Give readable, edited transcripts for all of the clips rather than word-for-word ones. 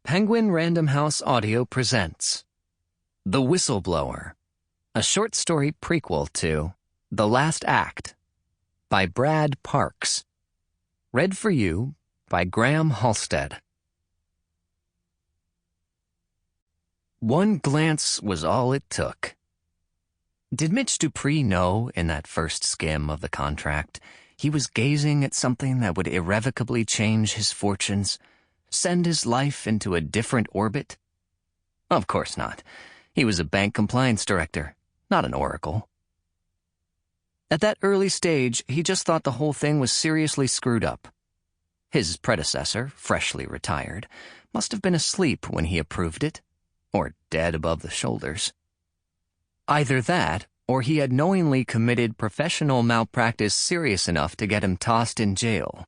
Penguin Random House Audio presents The Whistleblower, a short story prequel to The Last Act by Brad Parks. Read for you by Graham Halstead. One glance was all it took. Did Mitch Dupree know in that first skim of the contract he was gazing at something that would irrevocably change his fortunes? Send his life into a different orbit? Of course not. He was a bank compliance director, not an oracle. At that early stage, he just thought the whole thing was seriously screwed up. His predecessor, freshly retired, must have been asleep when he approved it, or dead above the shoulders. Either that, or he had knowingly committed professional malpractice serious enough to get him tossed in jail.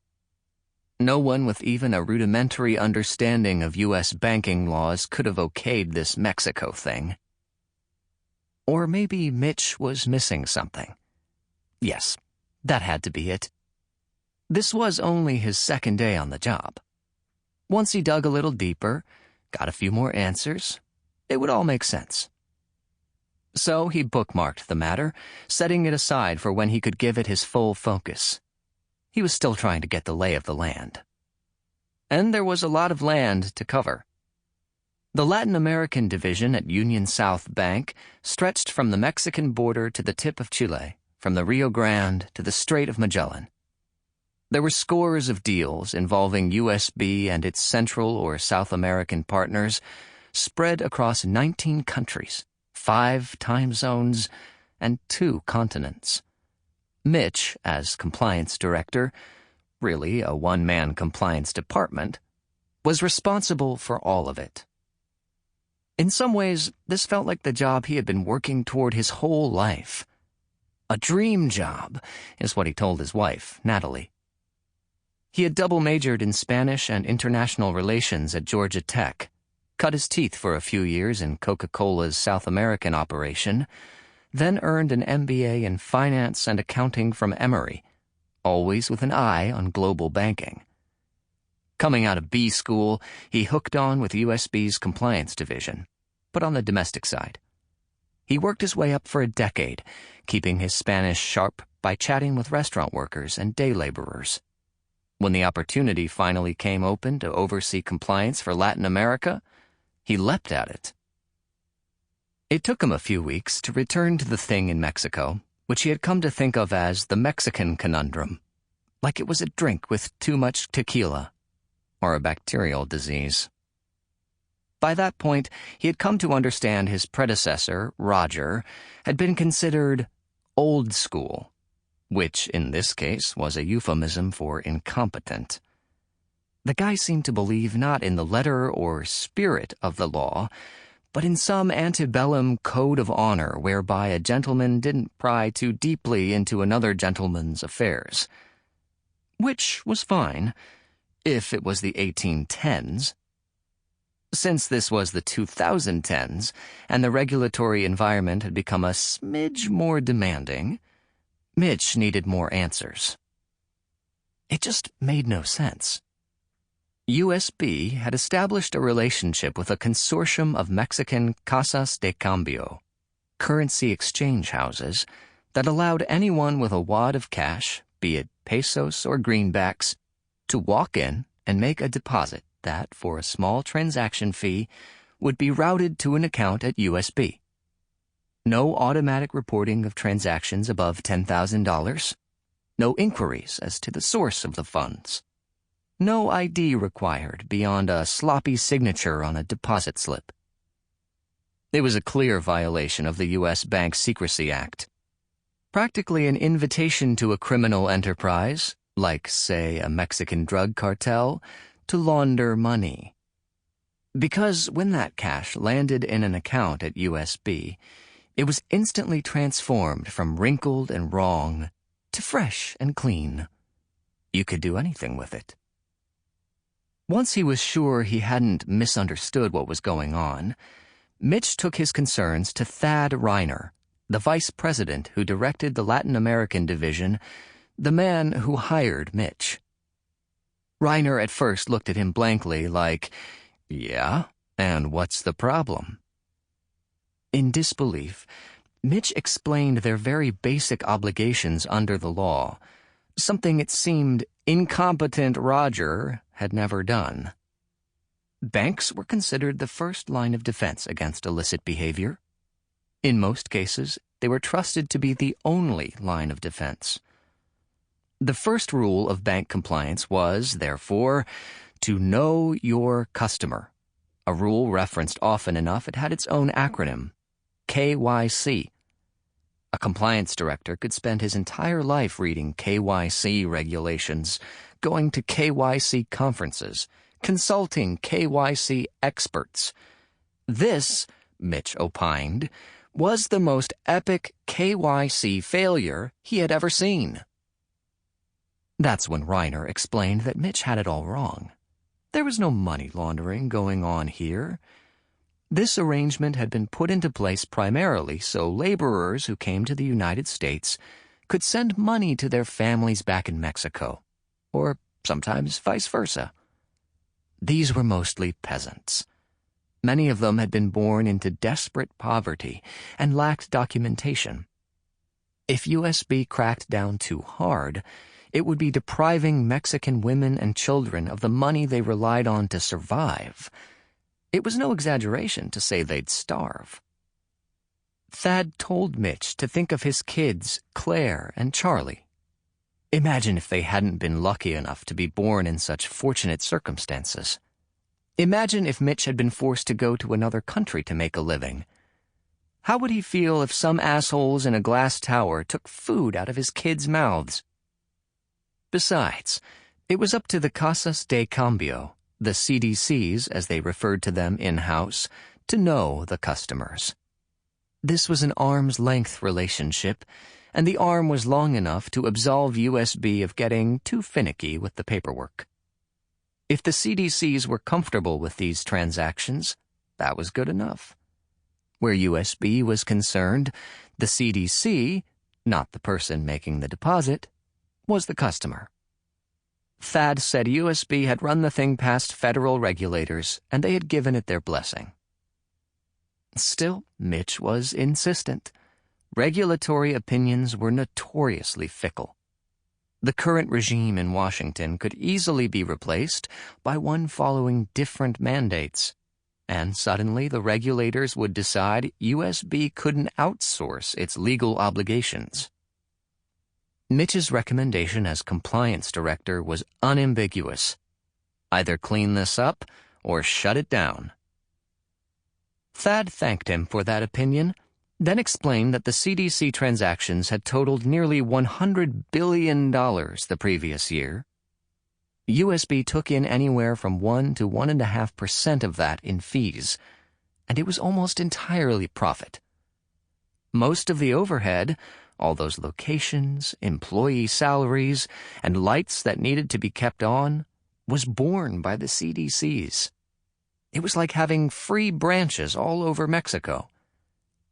No one with even a rudimentary understanding of U.S. banking laws could have okayed this Mexico thing. Or maybe Mitch was missing something. Yes, that had to be it. This was only his second day on the job. Once he dug a little deeper, got a few more answers, it would all make sense. So he bookmarked the matter, setting it aside for when he could give it his full focus. He was still trying to get the lay of the land. And there was a lot of land to cover. The Latin American division at Union South Bank stretched from the Mexican border to the tip of Chile, from the Rio Grande to the Strait of Magellan. There were scores of deals involving USB and its Central or South American partners spread across 19 countries, 5 time zones, and 2 continents. Mitch, as compliance director, really a one-man compliance department, was responsible for all of it. In some ways, this felt like the job he had been working toward his whole life. A dream job, is what he told his wife, Natalie. He had double-majored in Spanish and international relations at Georgia Tech, cut his teeth for a few years in Coca-Cola's South American operation, then earned an MBA in finance and accounting from Emory, always with an eye on global banking. Coming out of B school, he hooked on with USB's compliance division, but on the domestic side. He worked his way up for a decade, keeping his Spanish sharp by chatting with restaurant workers and day laborers. When the opportunity finally came open to oversee compliance for Latin America, he leapt at it. It took him a few weeks to return to the thing in Mexico, which he had come to think of as the Mexican conundrum, like it was a drink with too much tequila, or a bacterial disease. By that point, he had come to understand his predecessor, Roger, had been considered old school, which in this case was a euphemism for incompetent. The guy seemed to believe not in the letter or spirit of the law, but in some antebellum code of honor whereby a gentleman didn't pry too deeply into another gentleman's affairs. Which was fine, if it was the 1810s. Since this was the 2010s, and the regulatory environment had become a smidge more demanding, Mitch needed more answers. It just made no sense. USB had established a relationship with a consortium of Mexican casas de cambio, currency exchange houses, that allowed anyone with a wad of cash, be it pesos or greenbacks, to walk in and make a deposit that, for a small transaction fee, would be routed to an account at USB. No automatic reporting of transactions above $10,000. No inquiries as to the source of the funds. No ID required beyond a sloppy signature on a deposit slip. It was a clear violation of the U.S. Bank Secrecy Act. Practically an invitation to a criminal enterprise, like, say, a Mexican drug cartel, to launder money. Because when that cash landed in an account at USB, it was instantly transformed from wrinkled and wrong to fresh and clean. You could do anything with it. Once he was sure he hadn't misunderstood what was going on, Mitch took his concerns to Thad Reiner, the vice president who directed the Latin American division, the man who hired Mitch. Reiner at first looked at him blankly like, Yeah, and what's the problem? In disbelief, Mitch explained their very basic obligations under the law, something it seemed incompetent Roger had never done. Banks were considered the first line of defense against illicit behavior. In most cases, they were trusted to be the only line of defense. The first rule of bank compliance was, therefore, to know your customer, a rule referenced often enough it had its own acronym, KYC. A compliance director could spend his entire life reading KYC regulations, going to KYC conferences, consulting KYC experts. This, Mitch opined, was the most epic KYC failure he had ever seen. That's when Reiner explained that Mitch had it all wrong. There was no money laundering going on here. This arrangement had been put into place primarily so laborers who came to the United States could send money to their families back in Mexico, or sometimes vice versa. These were mostly peasants. Many of them had been born into desperate poverty and lacked documentation. If USB cracked down too hard, it would be depriving Mexican women and children of the money they relied on to survive. It was no exaggeration to say they'd starve. Thad told Mitch to think of his kids, Claire and Charlie. Imagine if they hadn't been lucky enough to be born in such fortunate circumstances. Imagine if Mitch had been forced to go to another country to make a living. How would he feel if some assholes in a glass tower took food out of his kids' mouths? Besides, it was up to the Casas de Cambio, the CDCs as they referred to them in-house, to know the customers. This was an arm's-length relationship, and the arm was long enough to absolve USB of getting too finicky with the paperwork. If the CDCs were comfortable with these transactions, that was good enough. Where USB was concerned, the CDC, not the person making the deposit, was the customer. Thad said USB had run the thing past federal regulators, and they had given it their blessing. Still, Mitch was insistent. Regulatory opinions were notoriously fickle. The current regime in Washington could easily be replaced by one following different mandates, and suddenly the regulators would decide USB couldn't outsource its legal obligations. Mitch's recommendation as compliance director was unambiguous. Either clean this up or shut it down. Thad thanked him for that opinion, then explained that the CDC transactions had totaled nearly $100 billion the previous year. USB took in anywhere from 1 to 1.5% of that in fees, and it was almost entirely profit. Most of the overhead, all those locations, employee salaries, and lights that needed to be kept on, was borne by the CDCs. It was like having free branches all over Mexico.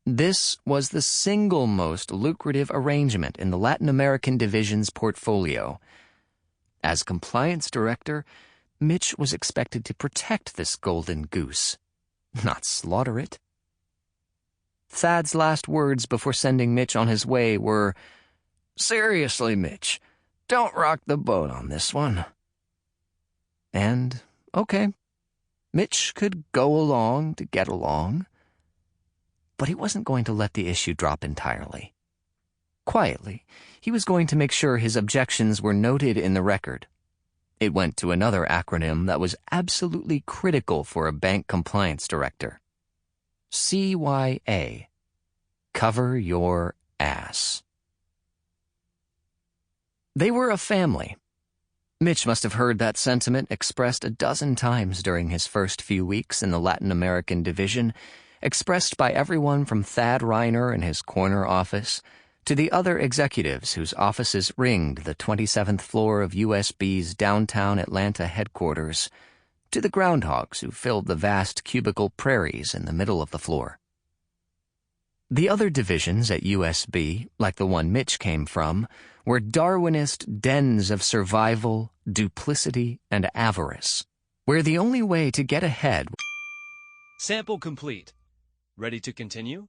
This was the single most lucrative arrangement in the Latin American division's portfolio. As compliance director, Mitch was expected to protect this golden goose, not slaughter it. Thad's last words before sending Mitch on his way were, "Seriously, Mitch, don't rock the boat on this one." And, okay, Mitch could go along to get along. But he wasn't going to let the issue drop entirely. Quietly, he was going to make sure his objections were noted in the record. It went to another acronym that was absolutely critical for a bank compliance director. CYA. Cover your ass. They were a family. Mitch must have heard that sentiment expressed a dozen times during his first few weeks in the Latin American division, expressed by everyone from Thad Reiner in his corner office to the other executives whose offices ringed the 27th floor of USB's downtown Atlanta headquarters, to the groundhogs who filled the vast cubicle prairies in the middle of the floor. The other divisions at USB, like the one Mitch came from, were Darwinist dens of survival, duplicity, and avarice. where the only way to get ahead. Sample complete. Ready to continue?